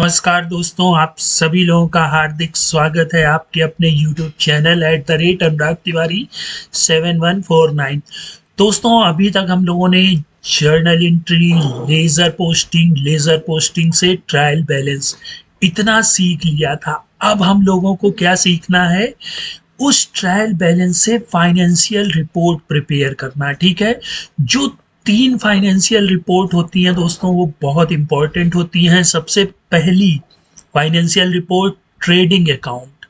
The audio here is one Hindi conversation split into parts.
नमस्कार दोस्तों, आप सभी लोगों का हार्दिक स्वागत है आपके अपने YouTube चैनल @अनुराग तिवारी 7149। दोस्तों, अभी तक हम लोगों ने जर्नल एंट्री, लेज़र पोस्टिंग से ट्रायल बैलेंस इतना सीख लिया था। अब हम लोगों को क्या सीखना है? उस ट्रायल बैलेंस से फाइनेंशियल रिपोर्ट प्रिपेयर करना। ठीक है, जो 3 फाइनेंशियल रिपोर्ट होती हैं दोस्तों, वो बहुत इंपॉर्टेंट होती हैं। सबसे पहली फाइनेंशियल रिपोर्ट ट्रेडिंग अकाउंट,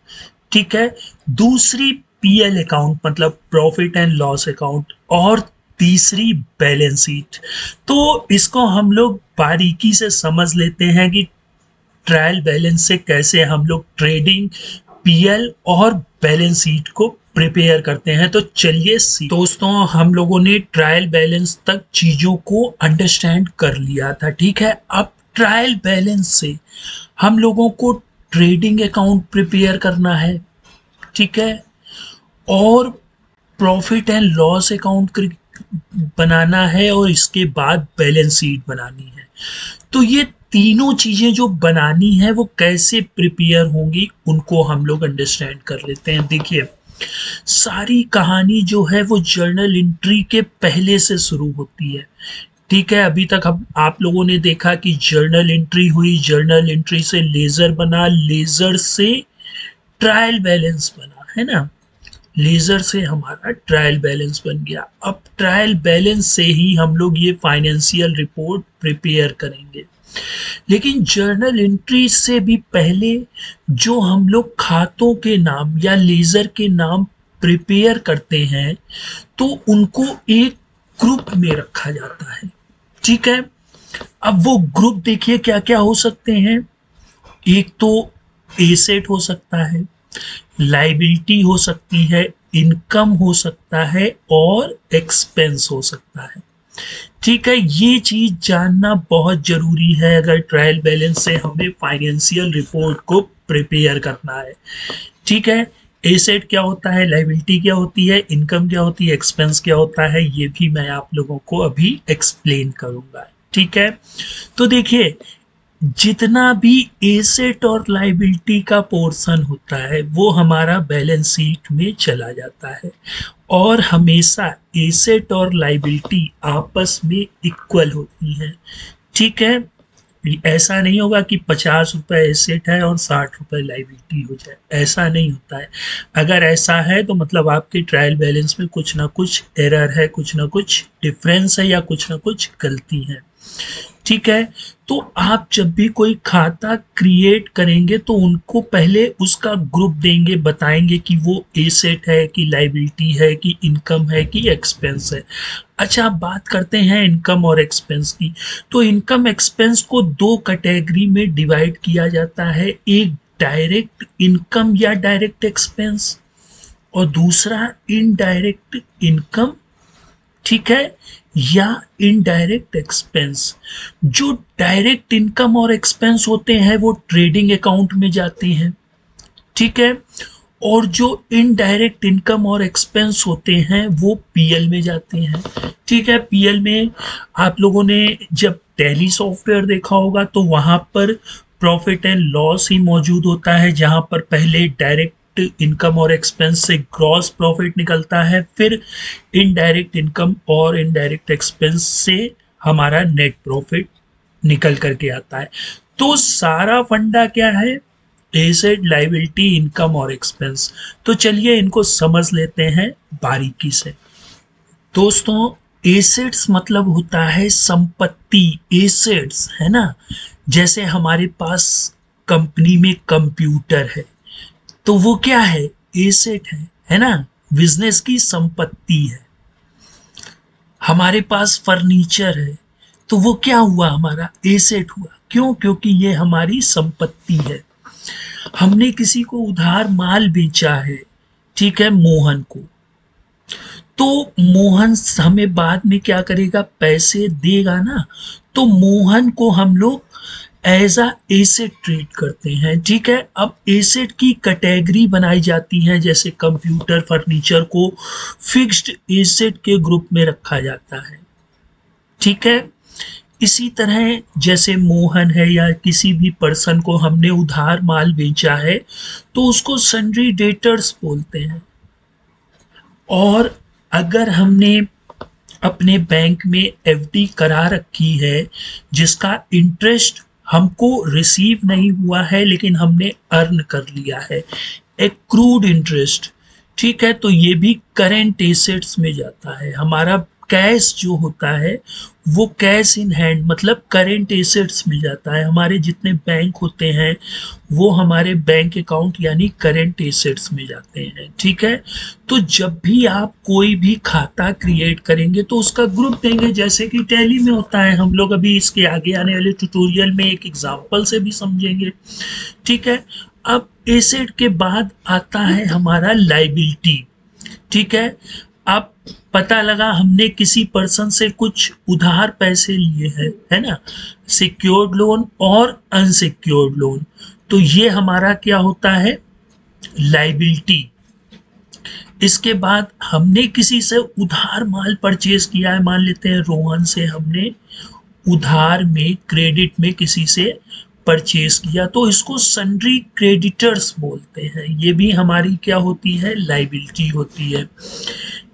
ठीक है। दूसरी पीएल अकाउंट मतलब प्रॉफिट एंड लॉस अकाउंट, और तीसरी बैलेंस शीट। तो इसको हम लोग बारीकी से समझ लेते हैं कि ट्रायल बैलेंस से कैसे हम लोग ट्रेडिंग, पीएल और बैलेंस शीट को प्रिपेयर करते हैं। तो चलिए दोस्तों, हम लोगों ने ट्रायल बैलेंस तक चीजों को अंडरस्टैंड कर लिया था, ठीक है। अब ट्रायल बैलेंस से हम लोगों को ट्रेडिंग अकाउंट प्रिपेयर करना है, ठीक है, और प्रॉफिट एंड लॉस अकाउंट बनाना है, और इसके बाद बैलेंस शीट बनानी है। तो ये तीनों चीजें जो बनानी है वो कैसे प्रिपेयर होंगी, उनको हम लोग अंडरस्टैंड कर लेते हैं। देखिए, सारी कहानी जो है वो जर्नल एंट्री के पहले से शुरू होती है, ठीक है। अभी तक हम आप लोगों ने देखा कि जर्नल एंट्री हुई, जर्नल एंट्री से लेजर बना, लेजर से ट्रायल बैलेंस बना, है ना। लेजर से हमारा ट्रायल बैलेंस बन गया। अब ट्रायल बैलेंस से ही हम लोग ये फाइनेंशियल रिपोर्ट प्रिपेयर करेंगे। लेकिन जर्नल एंट्री से भी पहले जो हम लोग खातों के नाम या लेजर के नाम प्रिपेयर करते हैं, तो उनको एक ग्रुप में रखा जाता है, ठीक है। अब वो ग्रुप देखिए क्या क्या हो सकते हैं। एक तो एसेट हो सकता है, लाइबिलिटी हो सकती है, इनकम हो सकता है, और एक्सपेंस हो सकता है, ठीक है। ये चीज जानना बहुत जरूरी है अगर ट्रायल बैलेंस से हमें फाइनेंशियल रिपोर्ट को प्रिपेयर करना है, ठीक है। एसेट क्या होता है, लाइबिलिटी क्या होती है, इनकम क्या होती है, एक्सपेंस क्या होता है, ये भी मैं आप लोगों को अभी एक्सप्लेन करूंगा, ठीक है। तो देखिए, जितना भी एसेट और लाइबिलिटी का पोर्शन होता है वो हमारा बैलेंस शीट में चला जाता है, और हमेशा एसेट और लाइबिलिटी आपस में इक्वल होती हैं, ठीक है। ऐसा नहीं होगा कि 50 रुपए एसेट है और 60 रुपए लाइबिलिटी हो जाए, ऐसा नहीं होता है। अगर ऐसा है तो मतलब आपके ट्रायल बैलेंस में कुछ ना कुछ एरर है, कुछ ना कुछ डिफरेंस है, या कुछ ना कुछ गलती है, ठीक है। तो आप जब भी कोई खाता क्रिएट करेंगे तो उनको पहले उसका ग्रुप देंगे, बताएंगे कि वो एसेट है कि लाइबिलिटी है कि इनकम है कि एक्सपेंस है। अच्छा, आप बात करते हैं इनकम और एक्सपेंस की। तो इनकम एक्सपेंस को 2 कैटेगरी में डिवाइड किया जाता है, एक डायरेक्ट इनकम या डायरेक्ट एक्सपेंस, और दूसरा इनडायरेक्ट इनकम, ठीक है, या इनडायरेक्ट एक्सपेंस। जो डायरेक्ट इनकम और एक्सपेंस होते हैं वो ट्रेडिंग अकाउंट में जाते हैं, ठीक है, और जो इनडायरेक्ट इनकम और एक्सपेंस होते हैं वो पीएल में जाते हैं, ठीक है। पीएल में आप लोगों ने जब टैली सॉफ्टवेयर देखा होगा तो वहां पर प्रॉफिट एंड लॉस ही मौजूद होता है, जहां पर पहले डायरेक्ट इनकम और एक्सपेंस से ग्रॉस प्रॉफिट निकलता है, फिर इनडायरेक्ट इनकम और इनडायरेक्ट एक्सपेंस से हमारा नेट प्रॉफिट निकल करके आता है। तो सारा फंडा क्या है? एसेट, लाइबिलिटी, इनकम और एक्सपेंस। तो चलिए इनको समझ लेते हैं बारीकी से। दोस्तों, एसेट्स मतलब होता है संपत्ति, एसेट्स, है ना। जैसे हमारे पास कंपनी में कंप्यूटर है तो वो क्या है? एसेट है ना, बिजनेस की संपत्ति है। हमारे पास फर्नीचर है तो वो क्या हुआ? हमारा एसेट हुआ। क्यों? क्योंकि ये हमारी संपत्ति है। हमने किसी को उधार माल बेचा है, ठीक है, मोहन को, तो मोहन हमें बाद में क्या करेगा? पैसे देगा ना। तो मोहन को हम लोग एज अ एसेट ट्रीट करते हैं, ठीक है। अब एसेट की कैटेगरी बनाई जाती है, जैसे कंप्यूटर, फर्नीचर को फिक्स्ड एसेट के ग्रुप में रखा जाता है, ठीक है। इसी तरह जैसे मोहन है या किसी भी पर्सन को हमने उधार माल बेचा है तो उसको सन्ड्री डेटर्स बोलते हैं। और अगर हमने अपने बैंक में एफडी करा रखी है जिसका इंटरेस्ट हमको रिसीव नहीं हुआ है लेकिन हमने अर्न कर लिया है, एक्रूड इंटरेस्ट, ठीक है, तो ये भी करेंट एसेट्स में जाता है। हमारा कैश जो होता है वो कैश इन हैंड मतलब करेंट एसेट्स में जाता है। हमारे जितने बैंक होते हैं वो हमारे बैंक अकाउंट यानी करेंट एसेट्स में जाते हैं, ठीक है। तो जब भी आप कोई भी खाता क्रिएट करेंगे तो उसका ग्रुप देंगे, जैसे कि टैली में होता है। हम लोग अभी इसके आगे आने वाले ट्यूटोरियल में एक एग्जांपल से भी समझेंगे, ठीक है। अब एसेट के बाद आता है हमारा लायबिलिटी, ठीक है। अब पता लगा हमने किसी पर्सन से कुछ उधार पैसे लिए हैं, है ना, सिक्योर्ड लोन और अनसिक्योर्ड लोन, तो ये हमारा क्या होता है, लायबिलिटी। इसके बाद हमने किसी से उधार माल परचेज किया है, मान लेते हैं रोहन से हमने उधार में क्रेडिट में किसी से परचेज किया, तो इसको सन्ड्री क्रेडिटर्स बोलते हैं। ये भी हमारी क्या होती है, लायबिलिटी होती है।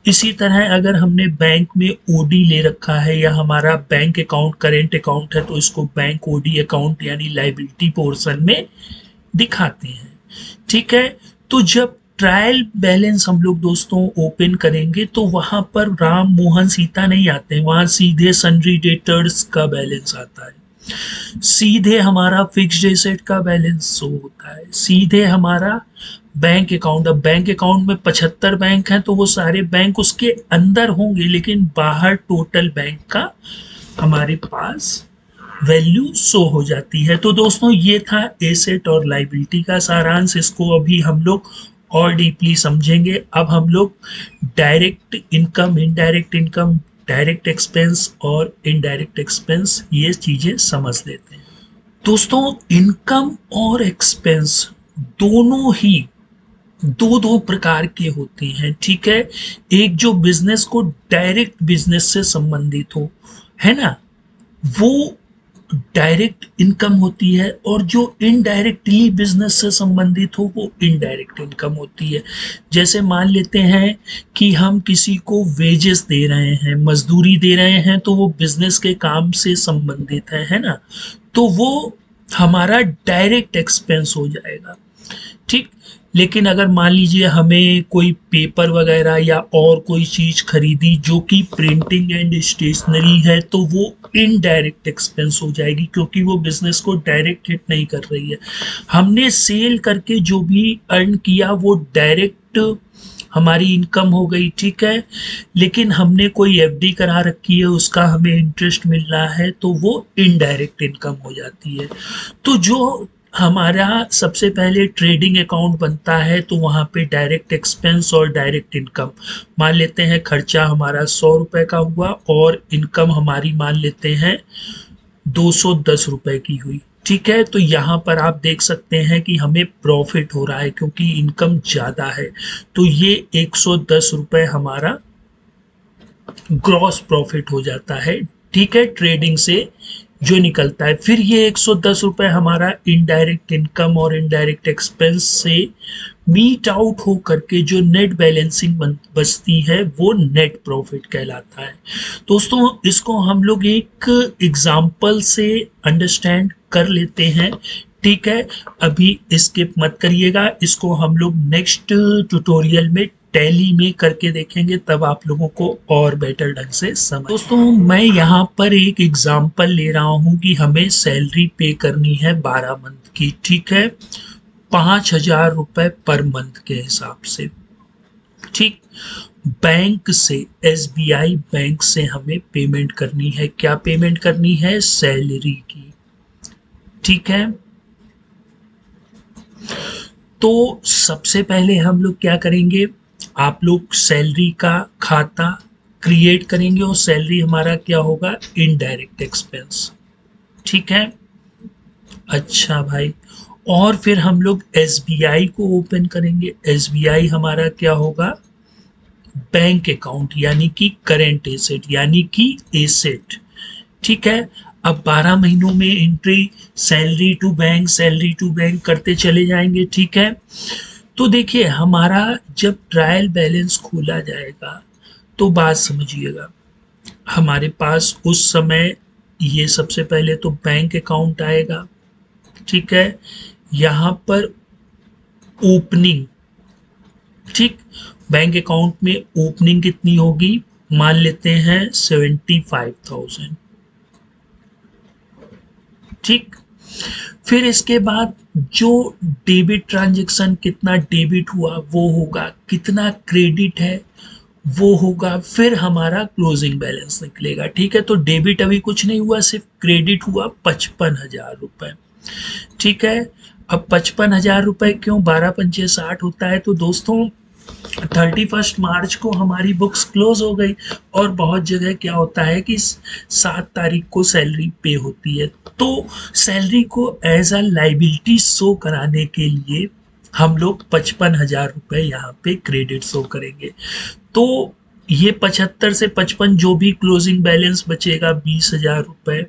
इसी तरह अगर हमने बैंक में ओडी ले रखा है या हमारा बैंक अकाउंट करेंट अकाउंट है तो इसको बैंक ओडी अकाउंट यानी लायबिलिटी पोर्शन में दिखाते हैं, ठीक है। तो जब ट्रायल बैलेंस हम लोग दोस्तों ओपन करेंगे तो वहां पर राम मोहन सीता नहीं आते हैं, वहां सीधे सन्ड्री डेटर्स का बैलेंस आता है, सीधे हमारा फिक्स्ड एसेट का बैलेंस शो होता है, सीधे हमारा बैंक अकाउंट। अब बैंक अकाउंट में 75 बैंक हैं तो वो सारे बैंक उसके अंदर होंगे लेकिन बाहर टोटल बैंक का हमारे पास वैल्यू शो हो जाती है। तो दोस्तों ये था एसेट और लायबिलिटी का सारांश। इसको अभी हम लोग और डीपली समझेंगे। अब हम लोग direct income, indirect income, direct expense और इनडायरेक्ट एक्सपेंस ये चीजें समझ लेते हैं। दोस्तों इनकम और एक्सपेंस दोनों ही दो दो प्रकार के होते हैं, ठीक है। एक जो बिजनेस को डायरेक्ट बिजनेस से संबंधित हो, है ना, वो डायरेक्ट इनकम होती है, और जो इनडायरेक्टली बिजनेस से संबंधित हो वो इनडायरेक्ट इनकम होती है। जैसे मान लेते हैं कि हम किसी को वेजेस दे रहे हैं, मजदूरी दे रहे हैं, तो वो बिजनेस के काम से संबंधित है ना, तो वो हमारा डायरेक्ट एक्सपेंस हो जाएगा, ठीक। लेकिन अगर मान लीजिए हमें कोई पेपर वगैरह या और कोई चीज खरीदी जो कि प्रिंटिंग एंड स्टेशनरी है तो वो इनडायरेक्ट एक्सपेंस हो जाएगी क्योंकि वो बिजनेस को डायरेक्ट हिट नहीं कर रही है। हमने सेल करके जो भी अर्न किया वो डायरेक्ट हमारी इनकम हो गई, ठीक है। लेकिन हमने कोई एफडी करा रखी है, उसका हमें इंटरेस्ट मिल रहा है, तो वो इनडायरेक्ट इनकम हो जाती है। तो जो हमारा सबसे पहले ट्रेडिंग अकाउंट बनता है तो वहाँ पे डायरेक्ट एक्सपेंस और डायरेक्ट इनकम, मान लेते हैं खर्चा हमारा 100 रुपए का हुआ और इनकम हमारी मान लेते हैं 210 रुपए की हुई, ठीक है। तो यहाँ पर आप देख सकते हैं कि हमें प्रॉफिट हो रहा है क्योंकि इनकम ज़्यादा है, तो ये 110 रुपए हमारा ग्रॉस प्रॉफिट हो जाता है, ठीक है, ट्रेडिंग से जो निकलता है। फिर ये 110 रुपए हमारा इनडायरेक्ट इनकम और इनडायरेक्ट एक्सपेंस से मीट आउट हो करके जो नेट बैलेंसिंग बचती है वो नेट प्रॉफिट कहलाता है। दोस्तों इसको हम लोग एक एग्जाम्पल से अंडरस्टैंड कर लेते हैं, ठीक है। अभी स्किप मत करिएगा, इसको हम लोग नेक्स्ट ट्यूटोरियल में टैली में करके देखेंगे, तब आप लोगों को और बेटर ढंग से समझ। दोस्तों मैं यहाँ पर एक एग्जांपल ले रहा हूँ कि हमें सैलरी पे करनी है 12 मंथ की, ठीक है, 5,000 रुपए पर मंथ के हिसाब से, ठीक। बैंक से, एसबीआई बैंक से हमें पेमेंट करनी है, क्या पेमेंट करनी है, सैलरी की, ठीक है। तो सबसे पहले हम लोग क्या करेंगे, आप लोग सैलरी का खाता क्रिएट करेंगे और सैलरी हमारा क्या होगा, इनडायरेक्ट एक्सपेंस, ठीक है। अच्छा भाई, और फिर हम लोग एसबीआई को ओपन करेंगे, एसबीआई हमारा क्या होगा, बैंक अकाउंट यानी कि करेंट एसेट यानी कि एसेट, ठीक है। अब 12 महीनों में एंट्री सैलरी टू बैंक करते चले जाएंगे, ठीक है। तो देखिए हमारा जब ट्रायल बैलेंस खोला जाएगा तो बात समझिएगा, हमारे पास उस समय ये सबसे पहले तो बैंक अकाउंट आएगा, ठीक है। यहाँ पर ओपनिंग, ठीक, बैंक अकाउंट में ओपनिंग कितनी होगी, मान लेते हैं 75,000, ठीक। फिर इसके बाद जो डेबिट ट्रांजैक्शन, कितना डेबिट हुआ वो होगा, कितना क्रेडिट है वो होगा, फिर हमारा क्लोजिंग बैलेंस निकलेगा, ठीक है। तो डेबिट अभी कुछ नहीं हुआ, सिर्फ क्रेडिट हुआ 55,000 रुपए, ठीक है। अब 55,000 रुपए क्यों, 12 पंचे 60 होता है। तो दोस्तों 31 मार्च को हमारी बुक्स क्लोज हो गई, और बहुत जगह क्या होता है कि 7 तारीख को सैलरी पे होती है, तो सैलरी को एज अ लाइबिलिटी शो कराने के लिए हम लोग 55,000 रुपए यहाँ पे क्रेडिट शो करेंगे। तो ये 75 से 55 जो भी क्लोजिंग बैलेंस बचेगा 20,000 रुपए,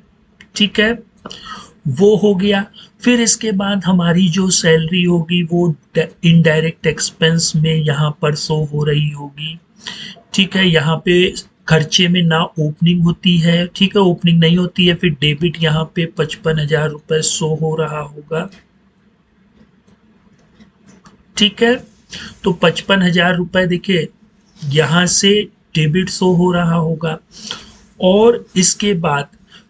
ठीक है, वो हो गया। फिर इसके बाद हमारी जो सैलरी होगी वो इनडायरेक्ट एक्सपेंस में यहाँ पर शो हो रही होगी, ठीक है। यहाँ पे खर्चे में ना ओपनिंग होती है, ठीक है, ओपनिंग नहीं होती है। फिर डेबिट यहाँ पे 55,000 रुपए शो हो रहा होगा, ठीक है। तो 55,000 रुपए देखिए यहाँ से डेबिट शो हो रहा होगा, और इसके बाद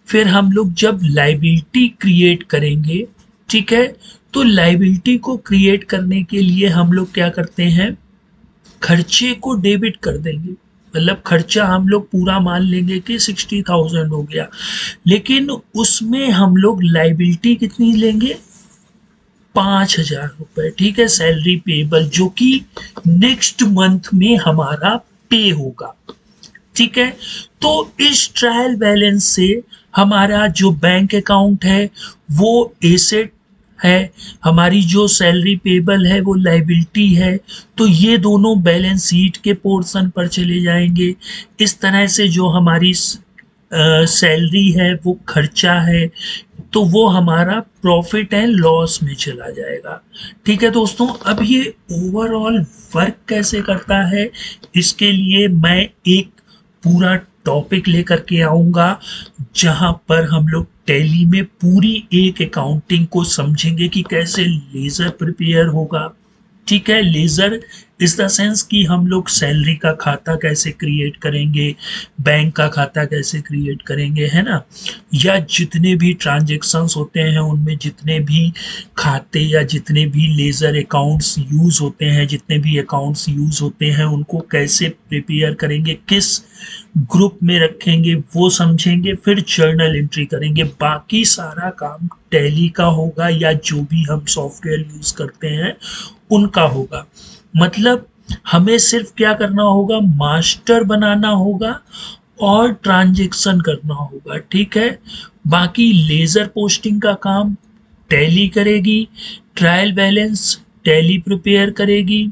फिर हम लोग जब लाइबिलिटी क्रिएट करेंगे, ठीक है, तो लाइबिलिटी को क्रिएट करने के लिए हम लोग क्या करते हैं, खर्चे को डेबिट कर देंगे। मतलब खर्चा हम लोग पूरा मान लेंगे कि 60,000 हो गया, लेकिन उसमें हम लोग लाइबिलिटी कितनी लेंगे, 5,000 रुपए, ठीक है, सैलरी पेबल, जो कि नेक्स्ट मंथ में हमारा पे होगा, ठीक है। तो इस ट्रायल बैलेंस से हमारा जो बैंक अकाउंट है वो एसेट है, हमारी जो सैलरी पेबल है वो लाइबिलिटी है, तो ये दोनों बैलेंस शीट के पोर्शन पर चले जाएंगे। इस तरह से जो हमारी सैलरी है वो खर्चा है, तो वो हमारा प्रॉफिट एंड लॉस में चला जाएगा, ठीक है दोस्तों। अब ये ओवरऑल वर्क कैसे करता है, इसके लिए मैं एक पूरा टॉपिक लेकर के आऊँगा, जहाँ पर हम लोग टैली में पूरी एक अकाउंटिंग को समझेंगे कि कैसे लेज़र प्रिपेयर होगा, ठीक है। लेज़र इज द सेंस कि हम लोग सैलरी का खाता कैसे क्रिएट करेंगे, बैंक का खाता कैसे क्रिएट करेंगे, है ना, या जितने भी ट्रांजैक्शंस होते हैं उनमें जितने भी खाते या जितने भी लेज़र अकाउंट्स यूज़ होते हैं, जितने भी अकाउंट्स यूज़ होते हैं उनको कैसे प्रिपेयर करेंगे, किस ग्रुप में रखेंगे वो समझेंगे। फिर जर्नल एंट्री करेंगे, बाकी सारा काम टैली का होगा या जो भी हम सॉफ्टवेयर यूज़ करते हैं उनका होगा। मतलब हमें सिर्फ क्या करना होगा, मास्टर बनाना होगा और ट्रांजैक्शन करना होगा, ठीक है। बाकी लेज़र पोस्टिंग का काम टैली करेगी, ट्रायल बैलेंस टैली प्रिपेयर करेगी,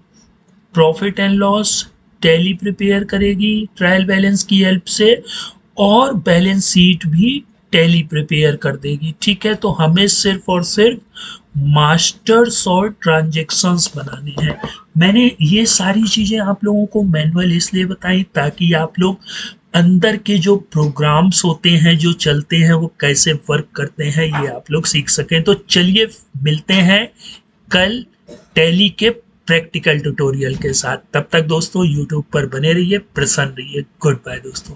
profit and loss tally prepare करेगी ट्रायल बैलेंस की हेल्प से, और बैलेंस शीट भी टैली प्रिपेयर कर देगी, ठीक है। तो हमें सिर्फ और सिर्फ मास्टर्स और ट्रांजैक्शंस बनाने हैं। मैंने ये सारी चीज़ें आप लोगों को मैनुअल इसलिए बताई ताकि आप लोग अंदर के जो प्रोग्राम्स होते हैं जो चलते हैं वो कैसे वर्क करते हैं ये आप लोग सीख सकें। तो चलिए मिलते हैं कल टैली के प्रैक्टिकल ट्यूटोरियल के साथ। तब तक दोस्तों यूट्यूब पर बने रहिए, प्रसन्न रहिए। गुड बाय दोस्तों।